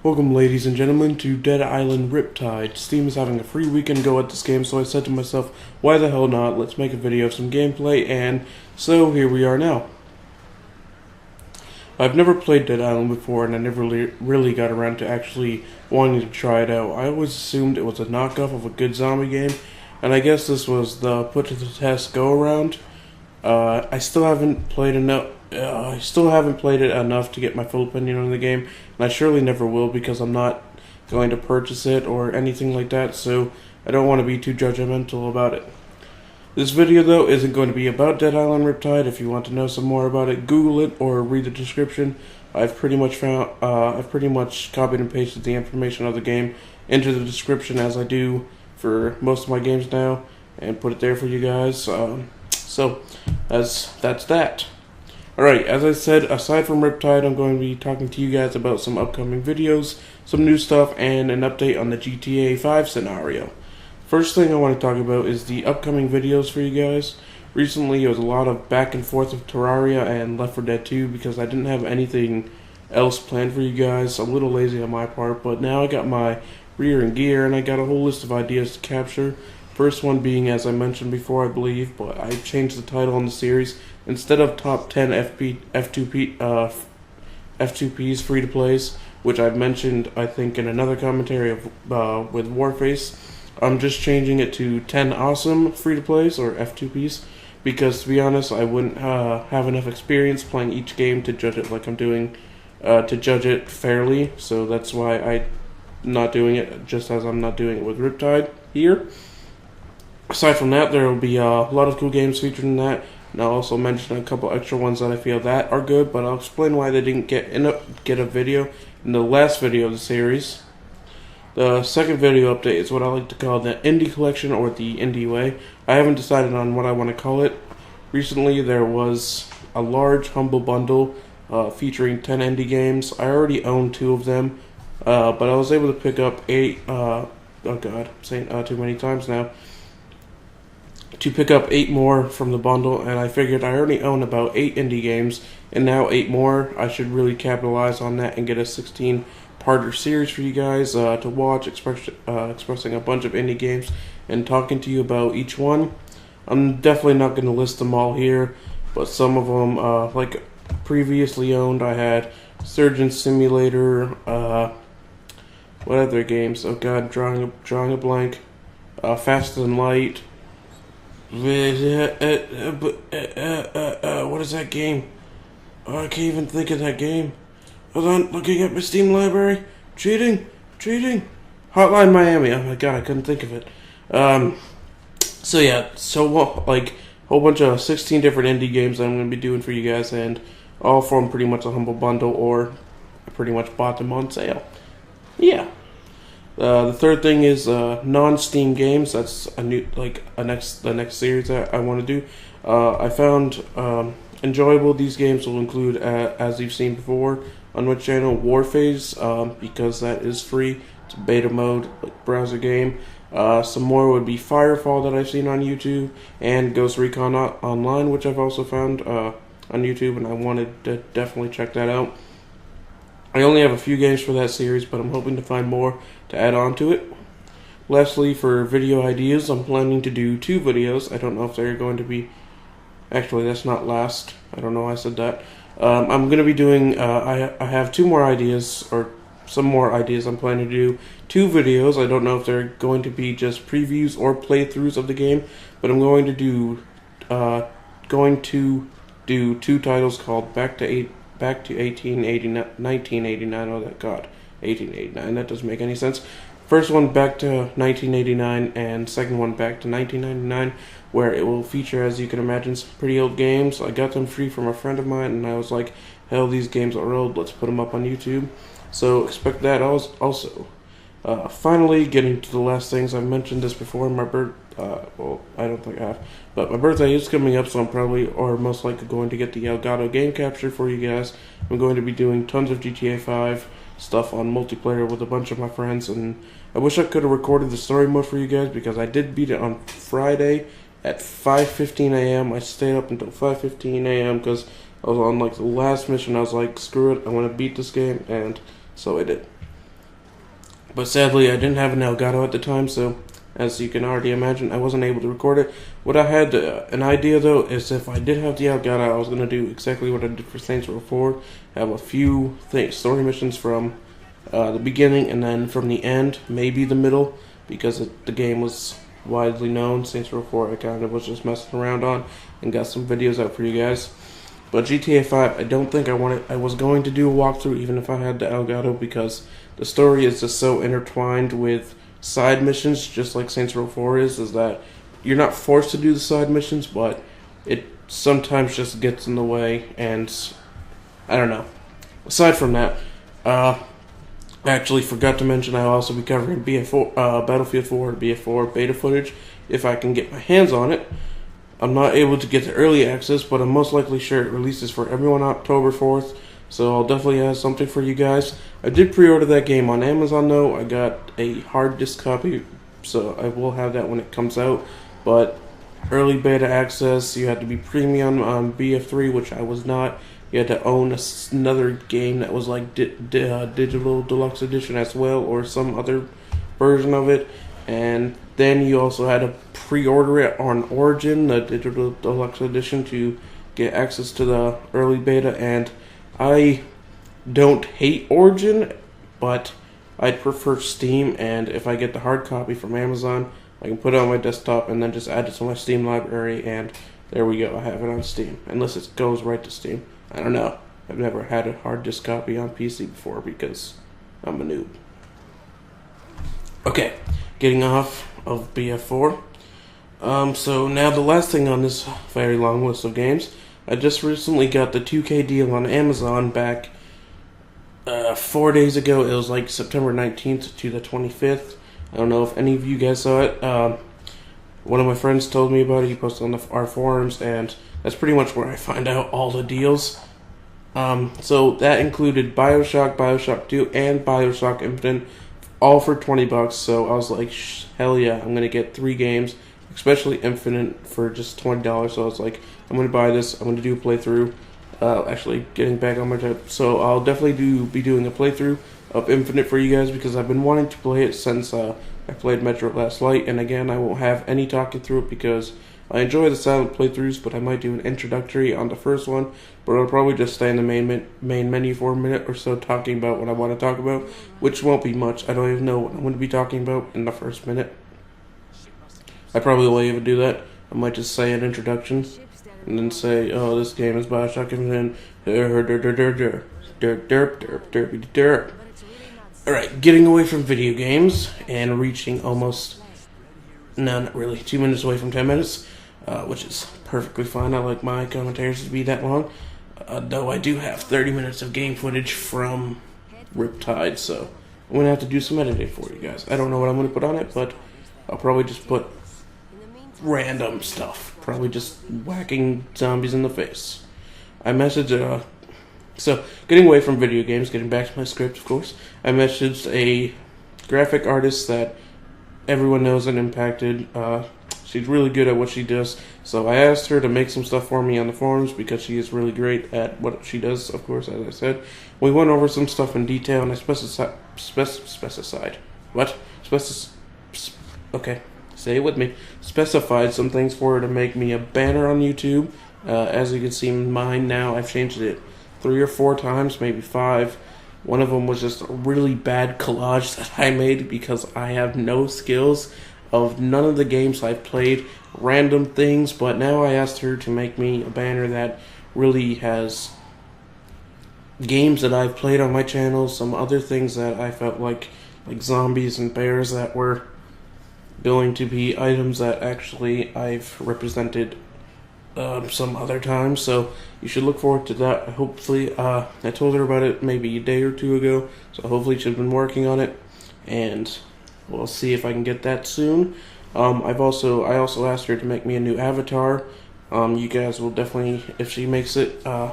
Welcome, ladies and gentlemen, to Dead Island Riptide. Steam is having a free weekend go at this game, so I said to myself, why the hell not? Let's make a video of some gameplay, and so here we are now. I've never played Dead Island before, and I never really got around to actually wanting to try it out. I always assumed it was a knockoff of a good zombie game, and I guess this was the put to the test go-around. I still haven't played enough. I still haven't played it enough to get my full opinion on the game, and I surely never will because I'm not going to purchase it or anything like that, so I don't want to be too judgmental about it. This video, though, isn't going to be about Dead Island Riptide. If you want to know some more about it, Google it or read the description. I've pretty much copied and pasted the information of the game into the description as I do for most of my games now, and put it there for you guys. So that's that. Alright, as I said, aside from Riptide, I'm going to be talking to you guys about some upcoming videos, some new stuff, and an update on the GTA 5 scenario. First thing I want to talk about is the upcoming videos for you guys. Recently, there was a lot of back and forth of Terraria and Left 4 Dead 2 because I didn't have anything else planned for you guys. A little lazy on my part, but now I got my rear in gear and I got a whole list of ideas to capture. First one being, as I mentioned before, I believe, but I changed the title on the series. Instead of top 10 F2Ps free-to-plays, which I've mentioned, I think, in another commentary with Warface, I'm just changing it to 10 awesome free-to-plays, or F2Ps, because, to be honest, I wouldn't have enough experience playing each game to judge it like I'm doing, to judge it fairly, so that's why I'm not doing it, just as I'm not doing it with Riptide here. Aside from that, there will be a lot of cool games featured in that, and I'll also mention a couple extra ones that I feel that are good, but I'll explain why they didn't get a video in the last video of the series. The second video update is what I like to call the Indie Collection, or the Indie Way. I haven't decided on what I want to call it. Recently, there was a large Humble Bundle featuring 10 indie games. I already own 2 of them, but I was able to pick up 8, oh god, I'm saying too many times now, to pick up 8 more from the bundle, and I figured I already own about 8 indie games, and now 8 more. I should really capitalize on that and get a 16-parter series for you guys to watch, expressing a bunch of indie games and talking to you about each one. I'm definitely not going to list them all here, but some of them, like previously owned, I had Surgeon Simulator, what other games? Oh god, drawing a blank. Fast and Light. What is that game? Oh, I can't even think of that game. Hold on, looking at my Steam library. Cheating. Hotline Miami. Oh my god, I couldn't think of it. So yeah, like a whole bunch of 16 different indie games that I'm going to be doing for you guys, and all from pretty much a Humble Bundle, or I pretty much bought them on sale. Yeah. The third thing is non-Steam games. That's a new, the next series that I want to do. I found enjoyable. These games will include, as you've seen before on my channel, Warface, because that is free. It's a beta mode, browser game. Some more would be Firefall that I've seen on YouTube, and Ghost Recon Online, which I've also found on YouTube, and I wanted to definitely check that out. I only have a few games for that series, but I'm hoping to find more to add on to it. Lastly, for video ideas, I'm planning to do 2 videos. I don't know if they're going to be... Actually, that's not last. I don't know why I said that. I'm going to be doing... I have 2 more ideas, or some more ideas. I'm planning to do 2 videos. I don't know if they're going to be just previews or playthroughs of the game, but I'm going to do 2 titles called Back to 1989. Oh, that god, 1889. That doesn't make any sense. First one, Back to 1989, and second one, Back to 1999, where it will feature, as you can imagine, some pretty old games. I got them free from a friend of mine, and I was like, hell, these games are old. Let's put them up on YouTube. So expect that also. Finally, getting to the last things. I've mentioned this before. Well, I don't think I have, but my birthday is coming up, so I'm probably, or most likely, going to get the Elgato game capture for you guys. I'm going to be doing tons of GTA 5 stuff on multiplayer with a bunch of my friends, and I wish I could have recorded the story mode for you guys, because I did beat it on Friday at 5:15 a.m. I stayed up until 5:15 a.m. because I was on the last mission. I was like, screw it, I want to beat this game, and so I did. But sadly, I didn't have an Elgato at the time, so as you can already imagine, I wasn't able to record it. What I had an idea though is if I did have the Elgato, I was going to do exactly what I did for Saints Row 4. Have a few story missions from the beginning and then from the end, maybe the middle, because the game was widely known. Saints Row 4 I kind of was just messing around on and got some videos out for you guys. But GTA 5, I don't think I was going to do a walkthrough even if I had the Elgato, because the story is just so intertwined with side missions, just like Saints Row 4 is that you're not forced to do the side missions, but it sometimes just gets in the way, and I don't know. Aside from that, I actually forgot to mention I'll also be covering Battlefield 4 BF4 beta footage if I can get my hands on it. I'm not able to get the early access, but I'm most likely sure it releases for everyone October 4th, so I'll definitely have something for you guys. I did pre-order that game on Amazon though. I got a hard disk copy, so I will have that when it comes out, but early beta access, you had to be premium on BF3, which I was not. You had to own another game that was like digital deluxe edition as well, or some other version of it, and then you also had to pre-order it on Origin, the digital deluxe edition, to get access to the early beta. And I don't hate Origin, but I'd prefer Steam, and if I get the hard copy from Amazon, I can put it on my desktop and then just add it to my Steam library, and there we go, I have it on Steam, unless it goes right to Steam. I don't know. I've never had a hard disk copy on PC before because I'm a noob. Okay, getting off of BF4. So now the last thing on this very long list of games, I just recently got the 2K deal on Amazon back 4 days ago. It was like September 19th to the 25th. I don't know if any of you guys saw it. One of my friends told me about it. He posted on our forums, and that's pretty much where I find out all the deals. So that included BioShock, BioShock 2, and BioShock Infinite, all for $20. So I was like, hell yeah, I'm gonna get 3 games, especially Infinite, for just $20. So I was like, I'm gonna buy this. I'm gonna do a playthrough. Actually, getting back on my trip. So I'll definitely be doing a playthrough of Infinite for you guys, because I've been wanting to play it since I played Metro Last Light. And again, I won't have any talking through it because I enjoy the silent playthroughs, but I might do an introductory on the first one. But I'll probably just stay in the main menu for a minute or so talking about what I want to talk about, which won't be much. I don't even know what I'm going to be talking about in the first minute. I probably won't even do that. I might just say an introduction and then say, oh, this game is BioShock Infinite. Alright, getting away from video games and reaching almost, no, not really, 2 minutes away from 10 minutes, which is perfectly fine. I like my commentaries to be that long, though I do have 30 minutes of game footage from Riptide, so I'm going to have to do some editing for you guys. I don't know what I'm going to put on it, but I'll probably just put random stuff, probably just whacking zombies in the face. I messaged, so getting away from video games, getting back to my script, of course, I messaged a graphic artist that everyone knows and impacted. She's really good at what she does, so I asked her to make some stuff for me on the forums because she is really great at what she does, of course, as I said. We went over some stuff in detail, and I specified, say it with me, specified some things for her to make me a banner on YouTube. As you can see mine now, I've changed it 3 or 4 times, maybe 5. One of them was just a really bad collage that I made because I have no skills of none of the games I've played, random things, but now I asked her to make me a banner that really has games that I've played on my channel, some other things that I felt like zombies and bears that were going to be items that actually I've represented some other time, so you should look forward to that. Hopefully, I told her about it maybe a day or 2 ago, so hopefully she's been working on it, and we'll see if I can get that soon. I also asked her to make me a new avatar. You guys will definitely, if she makes it, you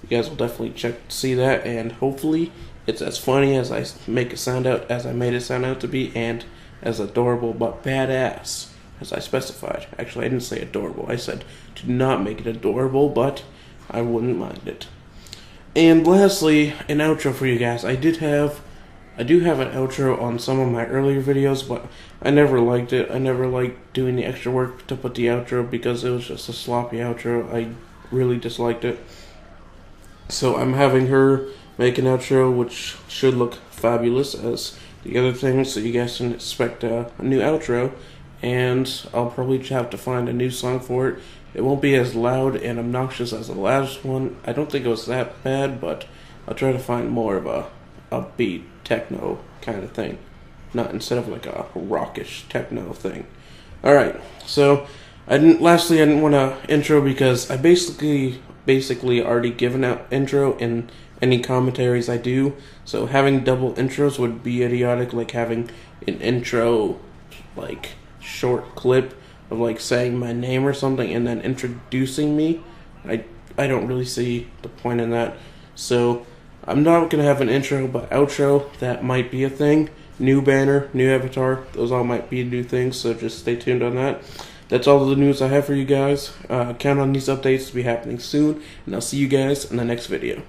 guys will definitely check to see that, and hopefully it's as funny as I made it sound out to be, and as adorable but badass as I specified. Actually, I didn't say adorable. I said to not make it adorable, but I wouldn't mind it. And lastly, an outro for you guys. I did have I do have an outro on some of my earlier videos, but I never liked it. I never liked doing the extra work to put the outro because it was just a sloppy outro. I really disliked it. So I'm having her make an outro which should look fabulous as the other things, so you guys can expect a new outro, and I'll probably have to find a new song for it. It won't be as loud and obnoxious as the last one. I don't think it was that bad, but I'll try to find more of a upbeat techno kind of thing, not instead of like a rockish techno thing. Alright, so lastly I didn't want to intro because I basically already given out intro in any commentaries I do, so having double intros would be idiotic, like having an intro like short clip of like saying my name or something and then introducing me. I don't really see the point in that. So I'm not going to have an intro, but outro, that might be a thing. New banner, new avatar, those all might be new things, so just stay tuned on that. That's all the news I have for you guys. Count on these updates to be happening soon, and I'll see you guys in the next video.